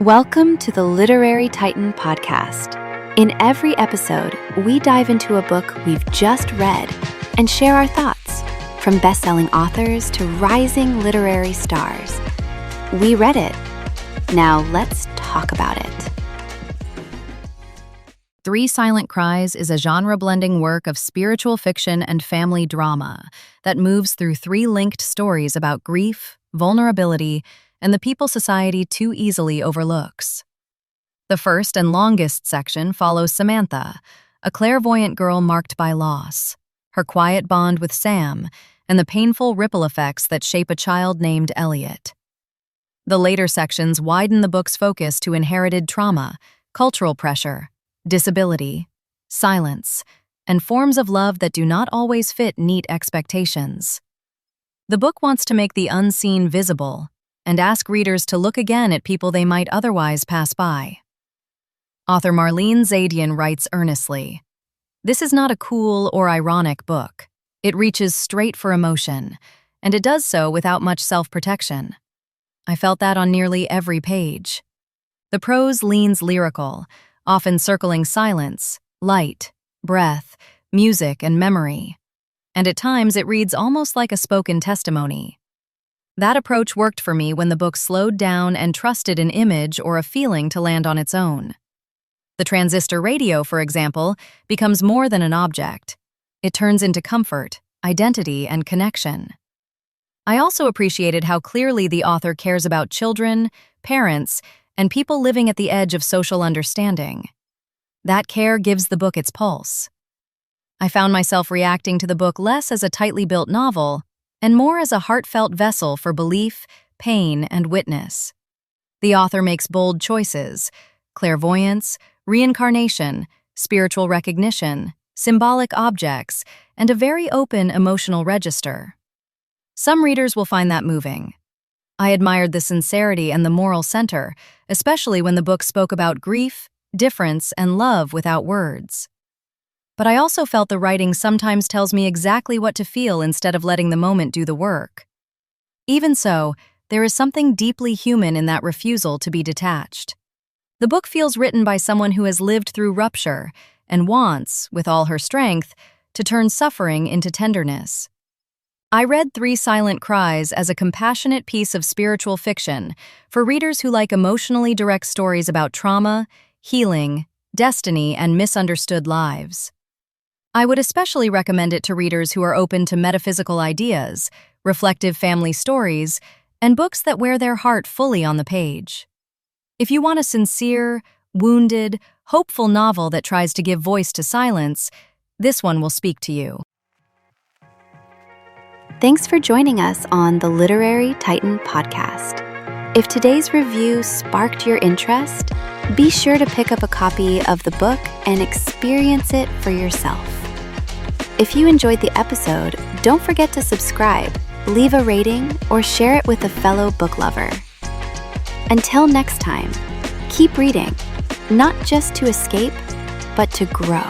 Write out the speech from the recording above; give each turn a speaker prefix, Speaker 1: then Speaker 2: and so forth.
Speaker 1: Welcome to the Literary Titan podcast. In every episode, we dive into a book we've just read and share our thoughts, from best-selling authors to rising literary stars. We read it. Now let's talk about it.
Speaker 2: Silent Cries is a genre-blending work of spiritual fiction and family drama that moves through three linked stories about grief, vulnerability, and the people society too easily overlooks. The first and longest section follows Samantha, a clairvoyant girl marked by loss, her quiet bond with Sam, and the painful ripple effects that shape a child named Eliot. The later sections widen the book's focus to inherited trauma, cultural pressure, disability, silence, and forms of love that do not always fit neat expectations. The book wants to make the unseen visible and ask readers to look again at people they might otherwise pass by. Author Marlene Zaedyan writes earnestly, "This is not a cool or ironic book. It reaches straight for emotion, and it does so without much self-protection. I felt that on nearly every page. The prose leans lyrical, often circling silence, light, breath, music, and memory. And at times it reads almost like a spoken testimony. That approach worked for me when the book slowed down and trusted an image or a feeling to land on its own. The transistor radio, for example, becomes more than an object. It turns into comfort, identity, and connection. I also appreciated how clearly the author cares about children, parents, and people living at the edge of social understanding. That care gives the book its pulse. I found myself reacting to the book less as a tightly built novel and more as a heartfelt vessel for belief, pain, and witness. The author makes bold choices: clairvoyance, reincarnation, spiritual recognition, symbolic objects, and a very open emotional register. Some readers will find that moving. I admired the sincerity and the moral center, especially when the book spoke about grief, difference, and love without words. But I also felt the writing sometimes tells me exactly what to feel instead of letting the moment do the work. Even so, there is something deeply human in that refusal to be detached. The book feels written by someone who has lived through rupture and wants, with all her strength, to turn suffering into tenderness. I read Silent Cries as a compassionate piece of spiritual fiction for readers who like emotionally direct stories about trauma, healing, destiny, and misunderstood lives. I would especially recommend it to readers who are open to metaphysical ideas, reflective family stories, and books that wear their heart fully on the page. If you want a sincere, wounded, hopeful novel that tries to give voice to silence, this one will speak to you.
Speaker 1: Thanks for joining us on the Literary Titan podcast. If today's review sparked your interest, be sure to pick up a copy of the book and experience it for yourself. If you enjoyed the episode, don't forget to subscribe, leave a rating, or share it with a fellow book lover. Until next time, keep reading, not just to escape, but to grow.